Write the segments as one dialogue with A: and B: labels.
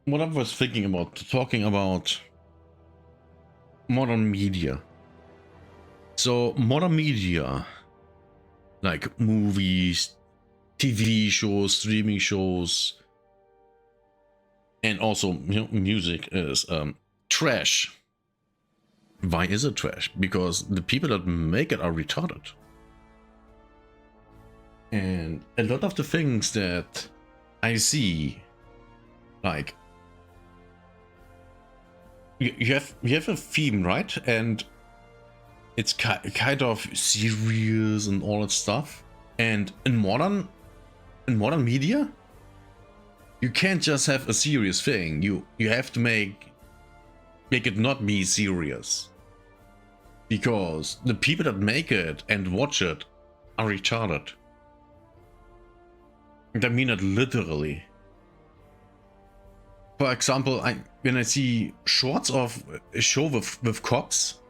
A: what I was thinking about talking about modern media. So modern media, like movies, TV shows, streaming shows, and also music is trash. Why is it trash? Because the people that make it are retarded. And a lot of the things that I see, like you have a theme, right? And it's kind of serious and all that stuff. And in modern media, you can't just have a serious thing. You have to make it not be serious, because the people that make it and watch it are retarded. And I mean it literally. For example, when I see shorts of a show with cops,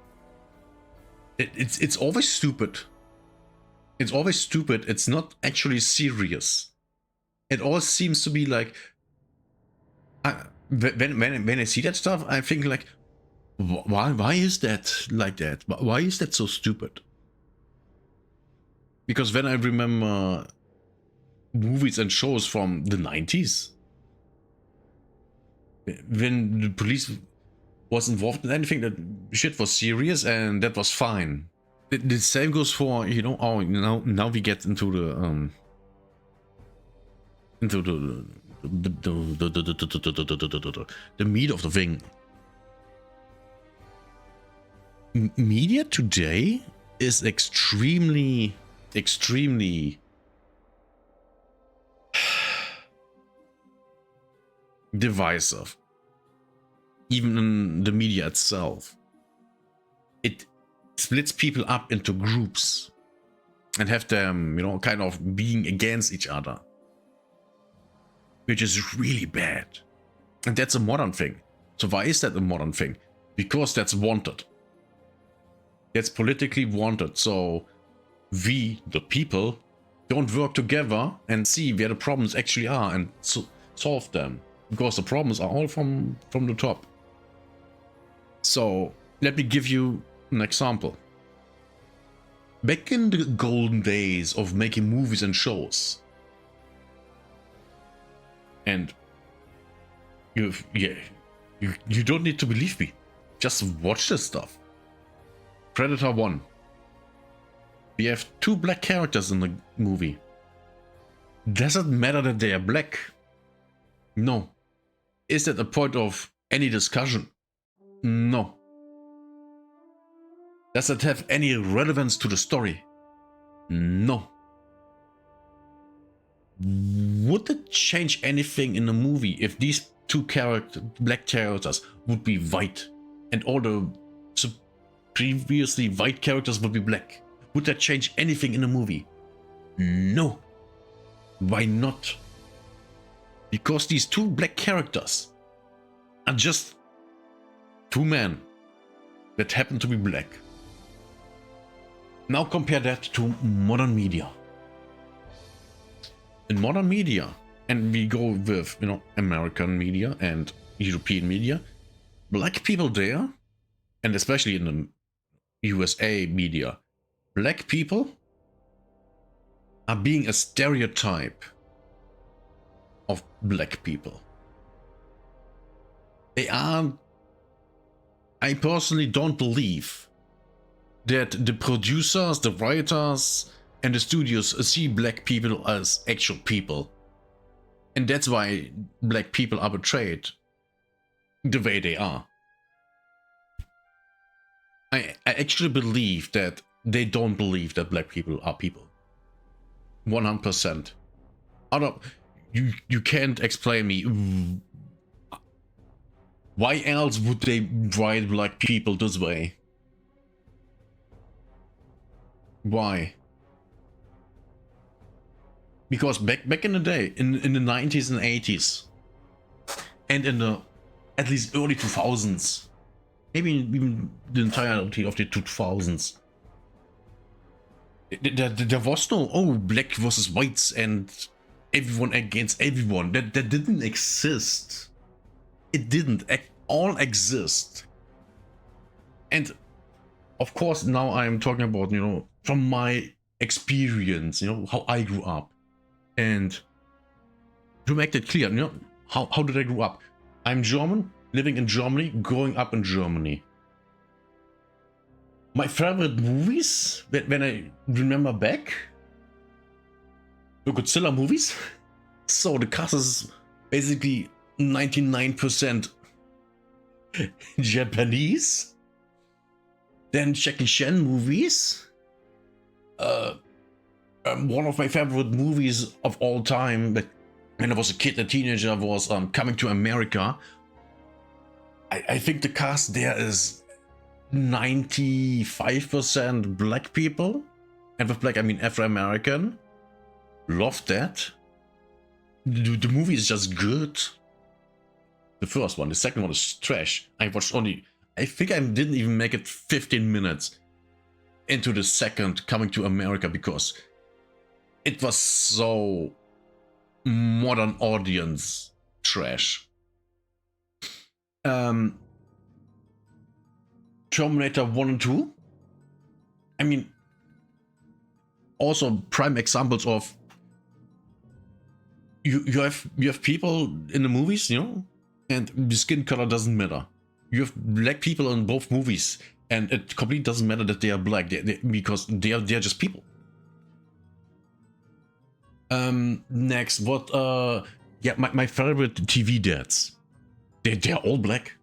A: it's always stupid. It's always stupid. It's not actually serious. It all seems to be like, when I see that stuff, I think like, why is that like that? Why is that so stupid? Because when I remember movies and shows from the 90s, when the police was involved in anything, that shit was serious and that was fine. The same goes for, now we get into the the meat of the thing. Media today is extremely divisive. Even in the media itself, it splits people up into groups and have them, kind of being against each other, which is really bad. And that's a modern thing. So why is that a modern thing? Because that's wanted. That's politically wanted. So we, the people, don't work together and see where the problems actually are and solve them, because the problems are all from the top. So let me give you an example. Back in the golden days of making movies and shows, and you don't need to believe me, just watch this stuff. Predator 1. We have 2 black characters in the movie. Does it matter that they are black? No. Is that a point of any discussion? No. Does it have any relevance to the story? No. Would it change anything in the movie if these 2 black characters would be white and all the previously white characters would be black? Would that change anything in the movie? No. Why not? Because these 2 black characters are just 2 men that happen to be black. Now compare that to modern media. In modern media, and we go with, American media and European media, black people there, and especially in the USA media, black people are being a stereotype of black people. They are. I personally don't believe that the producers, the writers, and the studios see black people as actual people. And that's why black people are portrayed the way they are. I actually believe that they don't believe that black people are people. 100%. You can't explain me why else would they write black people this way? Why? Because back in the day, in the 90s and 80s, and in the at least early 2000s, maybe even the entirety of the 2000s, there was no black versus whites and everyone against everyone. That didn't exist. it didn't all exist. And of course, now I'm talking about, from my experience, how I grew up. And to make that clear, how did I grow up? I'm German, living in Germany, growing up in Germany. My favorite movies, when I remember back, the Godzilla movies. So the cast is basically 99% Japanese. Then Jackie Chan movies. One of my favorite movies of all time, but when I was a kid, a teenager, was Coming to America. I think the cast there is 95% black people. And with black, I mean Afro-American. Loved that. The movie is just good. The first one. The second one is trash. I watched only... I think I didn't even make it 15 minutes into the second Coming to America because it was so modern audience trash. Terminator 1 and 2. I mean, also prime examples of you have people in the movies, and the skin color doesn't matter. You have black people in both movies, and it completely doesn't matter that they are black because they're just people. Next, what? Yeah, my favorite TV dads. They're all black.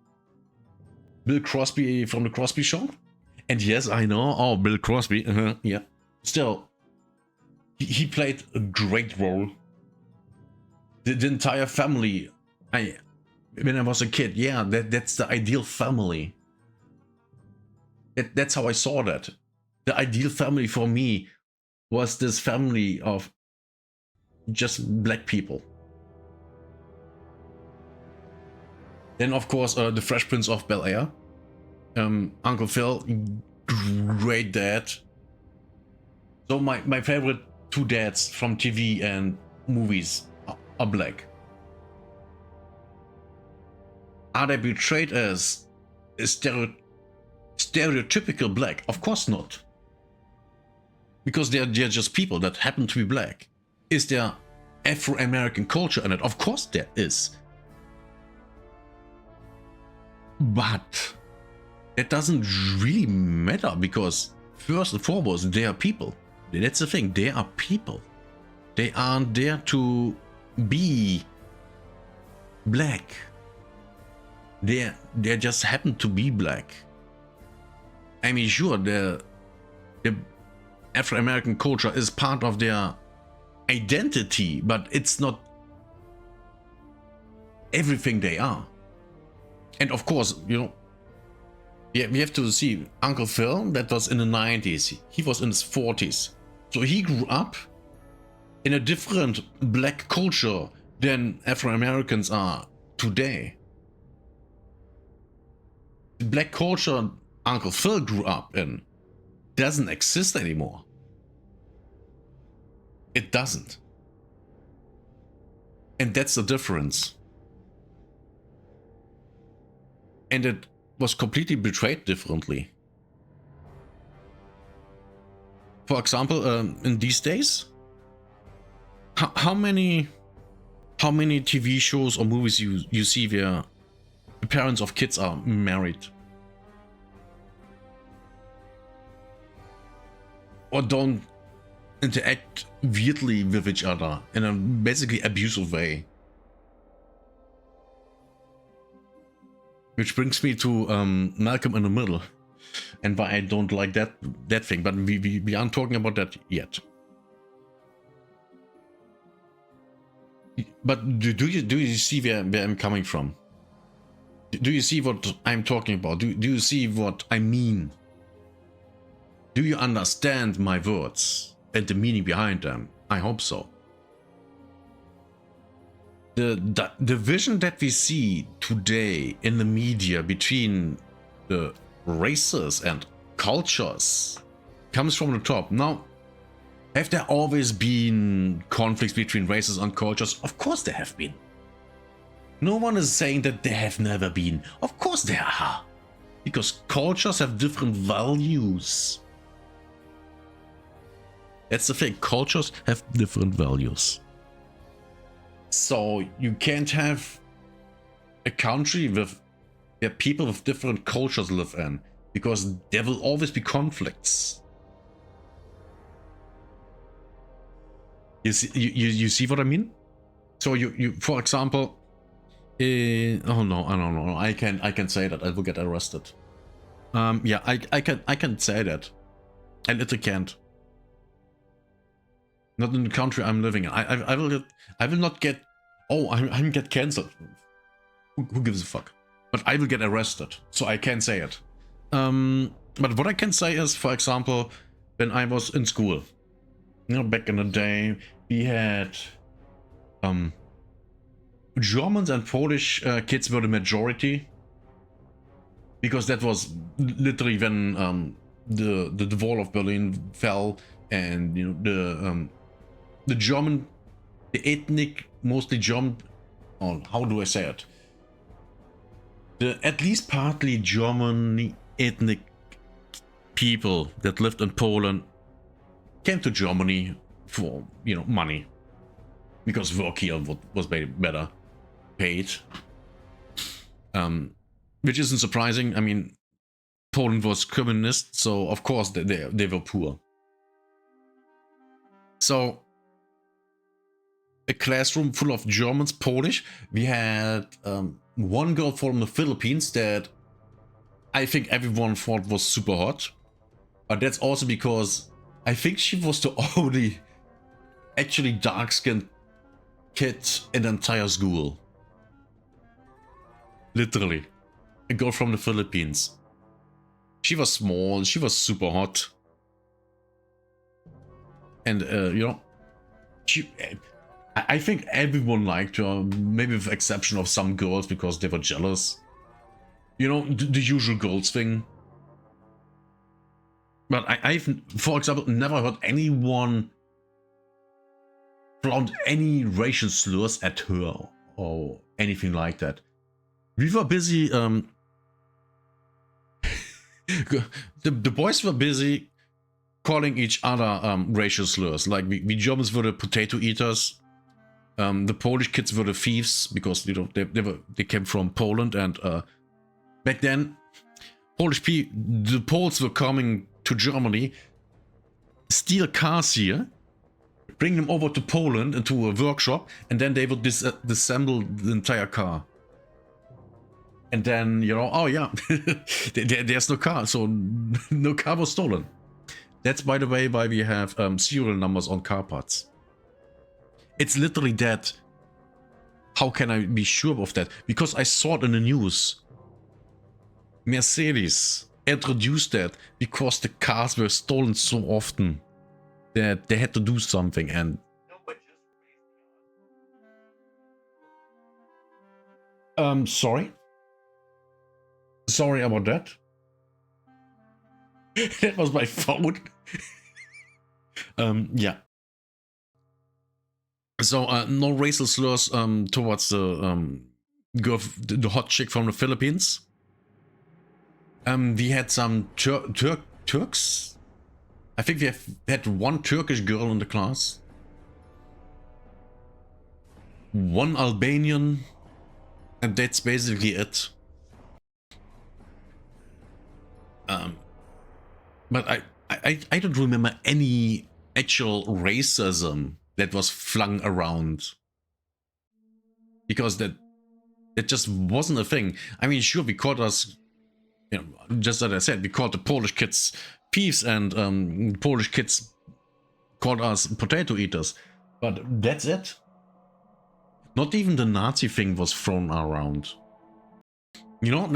A: Bill Crosby from the Crosby Show, and yes, I know. Oh, Bill Crosby. Yeah. Still, he played a great role. The entire family. When I was a kid, yeah, that's the ideal family. That's how I saw that. The ideal family for me was this family of just black people. Then, of course, the Fresh Prince of Bel-Air. Uncle Phil, great dad. So my favorite two dads from TV and movies are black. Are they portrayed as stereotypical black? Of course not. Because they're just people that happen to be black. Is there Afro-American culture in it? Of course there is. But that doesn't really matter because first and foremost, they are people. That's the thing, they are people. They aren't there to be black. They just happen to be black. I mean, sure, the Afro-American culture is part of their identity, but it's not everything they are. And of course, we have to see Uncle Phil, that was in the 90s. He was in his 40s. So he grew up in a different black culture than Afro-Americans are today. The black culture Uncle Phil grew up in doesn't exist anymore. It doesn't. And that's the difference. And it was completely portrayed differently. For example, in these days, how many TV shows or movies you see where the parents of kids are married or don't interact weirdly with each other in a basically abusive way? Which brings me to Malcolm in the Middle, and why I don't like that thing. But we aren't talking about that yet. But do you see where I'm coming from? Do you see what I'm talking about? Do you see what I mean? Do you understand my words and the meaning behind them? I hope so. The division that we see today in the media between the races and cultures comes from the top. Now, have there always been conflicts between races and cultures? Of course there have been. No one is saying that there have never been. Of course there are. Because cultures have different values. That's the thing. Cultures have different values. So you can't have a country with where people with different cultures live in, because there will always be conflicts. You see what I mean? So you for example, oh no, I don't know. I can say that I will get arrested. Yeah, I can say that, and Italy can't. Not in the country I'm living in. I will not get. Oh, I'm get cancelled. Who gives a fuck? But I will get arrested, so I can say it. But what I can say is, for example, when I was in school, you know, back in the day, we had Germans and Polish kids were the majority, because that was literally when the wall of Berlin fell, and you know the German, the ethnic, mostly German, or how do I say it? The at least partly German ethnic people that lived in Poland came to Germany for, you know, money, because work here was better paid, which isn't surprising. I mean, Poland was communist, so of course they were poor. So a classroom full of Germans, Polish. We had one girl from the Philippines that I think everyone thought was super hot, but that's also because I think she was the only actually dark-skinned kid in the entire school. Literally, a girl from the Philippines. She was small, she was super hot, and you know, I think everyone liked her, maybe with the exception of some girls because they were jealous. You know, the usual girls thing. But I've, for example, never heard anyone flaunt any racial slurs at her or anything like that. We were busy, the boys were busy calling each other racial slurs. Like we Germans were the potato eaters. The Polish kids were the thieves, because you know they came from Poland, and back then the Poles were coming to Germany, steal cars here, bring them over to Poland into a workshop, and then they would disassemble the entire car. And then, you know, oh yeah, there's no car, so no car was stolen. That's, by the way, why we have serial numbers on car parts. It's literally that. How can I be sure of that? Because I saw it in the news. Mercedes introduced that because the cars were stolen so often that they had to do something. And sorry about that. That was my phone. Yeah. So no racial slurs towards the girl, the hot chick from the Philippines. We had some Turks. I think we had one Turkish girl in the class, one Albanian, and that's basically it. But I don't remember any actual racism that was flung around, because that just wasn't a thing. I mean, sure, we called us, you know, just as I said, we called the Polish kids thieves, and Polish kids called us potato eaters, but that's it. Not even the Nazi thing was thrown around. You know,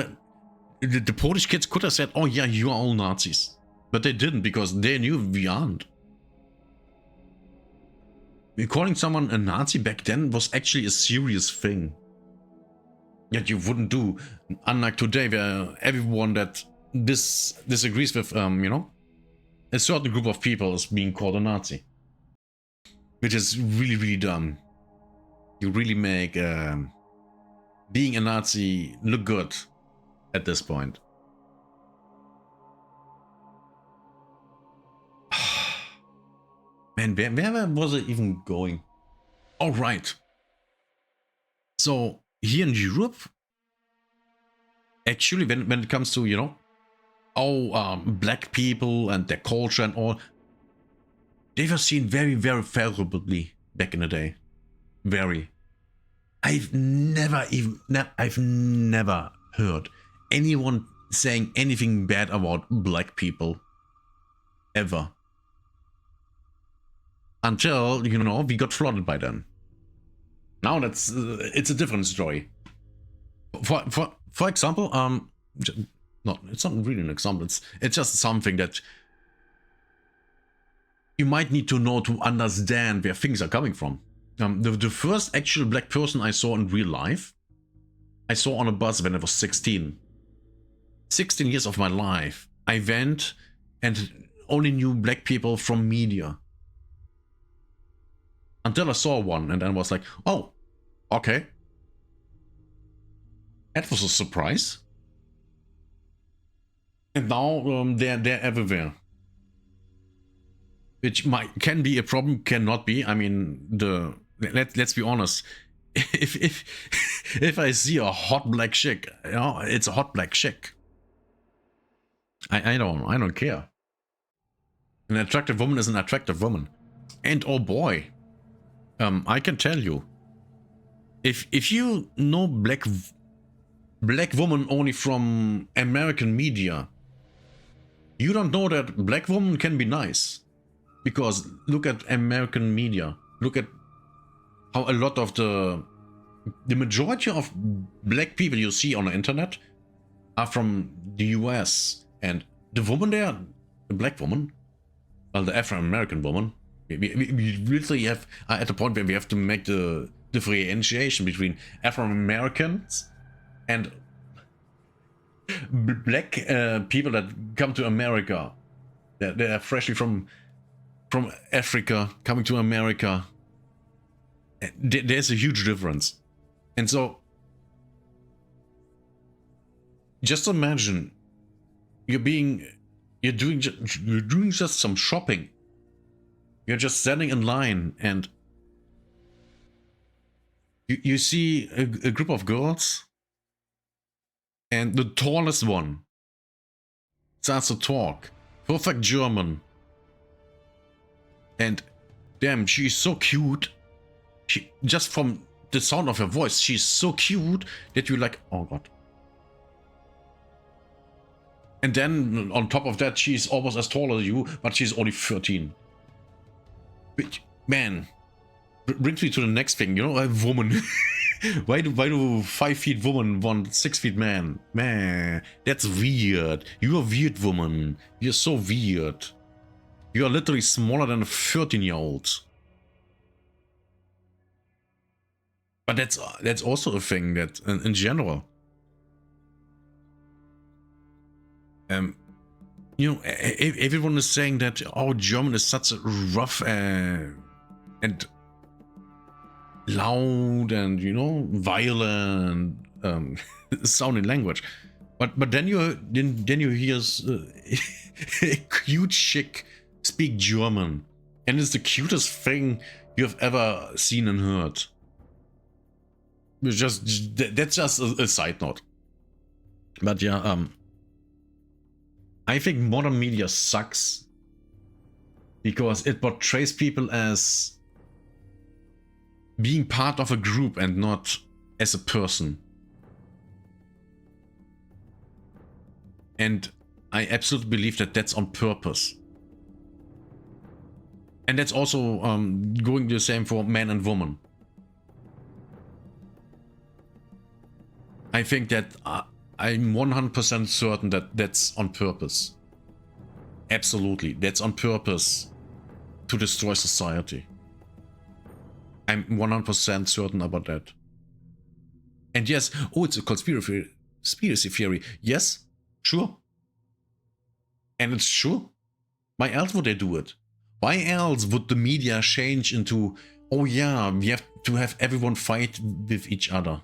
A: the Polish kids could have said, oh yeah, you are all Nazis, but they didn't, because they knew we aren't. Calling someone a Nazi back then was actually a serious thing. Yet you wouldn't do, unlike today, where everyone that disagrees with, you know, a certain group of people is being called a Nazi, which is really, really dumb. You really make being a Nazi look good at this point. Man, where was it even going? All right. So here in Europe, actually, when it comes to, you know, black people and their culture and all, they were seen very, very favorably back in the day. Very. I've never heard anyone saying anything bad about black people. Ever. Until, you know, we got flooded by them. Now that's, it's a different story. For example, it's not really an example, it's just something that you might need to know to understand where things are coming from. The first actual black person I saw in real life, I saw on a bus when I was 16. 16 years of my life, I went and only knew black people from media. Until I saw one and then was like, oh, okay. That was a surprise. And now they're everywhere. Which can be a problem, cannot be. I mean, let's be honest. If I see a hot black chick, you know, it's a hot black chick. I don't care. An attractive woman is an attractive woman. And oh boy, I can tell you, if you know black woman only from American media, you don't know that black woman can be nice. Because look at American media. Look at how a lot of the majority of black people you see on the internet are from the US. And the woman there, the black woman, well, the Afro-American woman, we literally have at the point where we have to make the differentiation between Afro-Americans and black people that come to America. They're freshly from Africa coming to America. There's a huge difference. And so just imagine you're doing just some shopping. You're just standing in line and you see a group of girls, and the tallest one starts to talk perfect German. And damn, she's so cute. She, just from the sound of her voice, she's so cute that you're like, oh god. And then on top of that, she's almost as tall as you, but she's only 13. Which, man, brings me to the next thing. You know, a woman. why do 5 feet woman want 6 feet man? Man, that's weird. You're a weird woman. You're so weird. You are literally smaller than a 13-year-old. But that's also a thing that, in general, you know, everyone is saying that, oh, German is such a rough and loud and, you know, violent sounding language. But then you hear a cute chick speak German, and it's the cutest thing you have ever seen and heard. That's just a side note. But yeah, I think modern media sucks because it portrays people as being part of a group and not as a person. And I absolutely believe that that's on purpose. And that's also going the same for man and woman. I think that I'm 100% certain that that's on purpose. Absolutely, that's on purpose to destroy society. I'm 100% certain about that. And yes, oh, it's a conspiracy theory. Yes, sure. And it's true. Why else would they do it? Why else would the media change into, oh yeah, we have to have everyone fight with each other?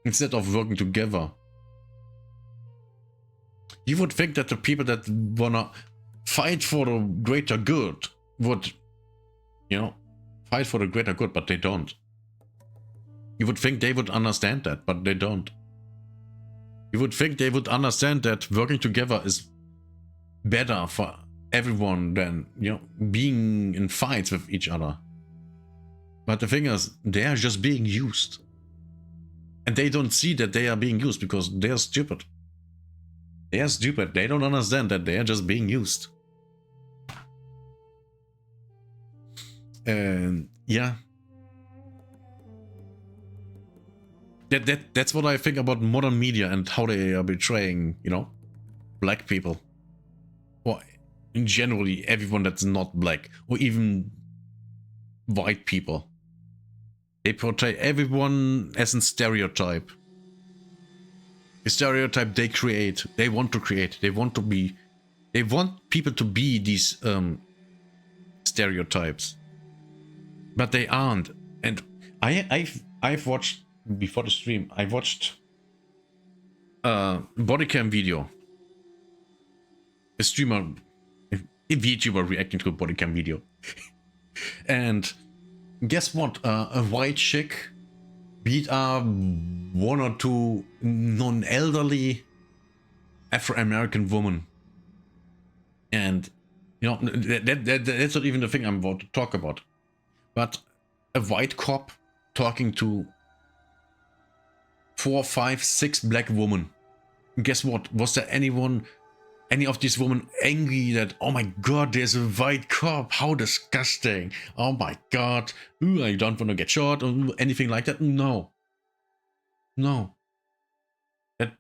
A: instead of working together. You would think that the people that wanna fight for the greater good would, you know, fight for the greater good, but they don't. You would think they would understand that, but they don't. You would think they would understand that working together is better for everyone than, you know, being in fights with each other. But the thing is, they are just being used. And they don't see that they are being used because they are stupid. They are stupid. They don't understand that they are just being used. And yeah. That's what I think about modern media and how they are betraying, you know, black people. Or in generally everyone that's not black. Or even white people. They portray everyone as a stereotype. A stereotype they create. They want to create. They want people to be these stereotypes. But they aren't. And I've watched before the stream, I watched a bodycam video. A streamer, a VTuber reacting to a bodycam video. And guess what? A white chick beat up one or two non-elderly Afro-American women. And, you know, that's not even the thing I'm about to talk about. But a white cop talking to 4, 5, 6 black women. Guess what? Was there any of these women angry that, oh my god, there's a white cop, how disgusting, oh my god, ooh, I don't want to get shot, or anything like that? No. No.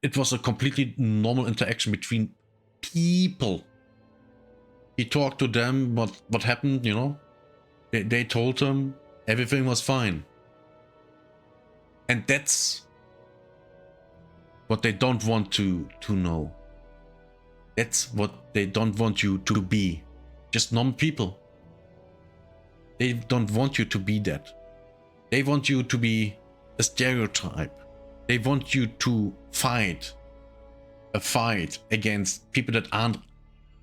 A: It was a completely normal interaction between people. He talked to them, what happened, you know? They told him everything was fine. And that's what they don't want to know. That's what they don't want you to be. Just normal people. They don't want you to be that. They want you to be a stereotype. They want you to fight a fight against people that aren't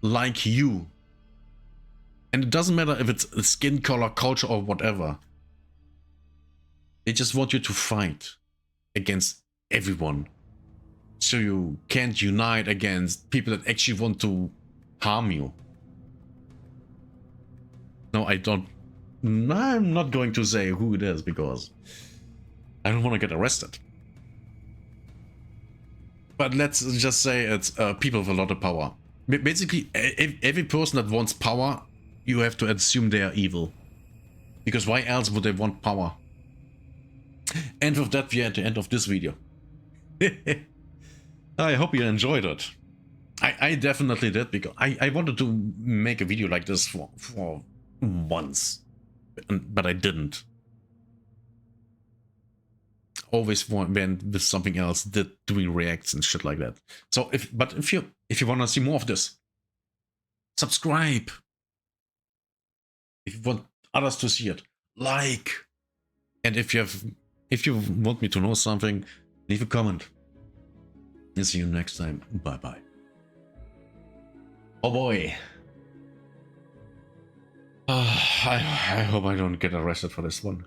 A: like you. And it doesn't matter if it's a skin color, culture, or whatever. They just want you to fight against everyone. So you can't unite against people that actually want to harm you. No, I'm not going to say who it is because I don't want to get arrested. But let's just say it's people with a lot of power. Basically, every person that wants power, you have to assume they are evil. Because why else would they want power? And with that, we are at the end of this video. I hope you enjoyed it. I definitely did, because I wanted to make a video like this for once, but I didn't. Always went with something else, doing reacts and shit like that. So if you want to see more of this, subscribe. If you want others to see it, like. And if you want me to know something, leave a comment. And see you next time. Bye bye. Oh boy. I hope I don't get arrested for this one.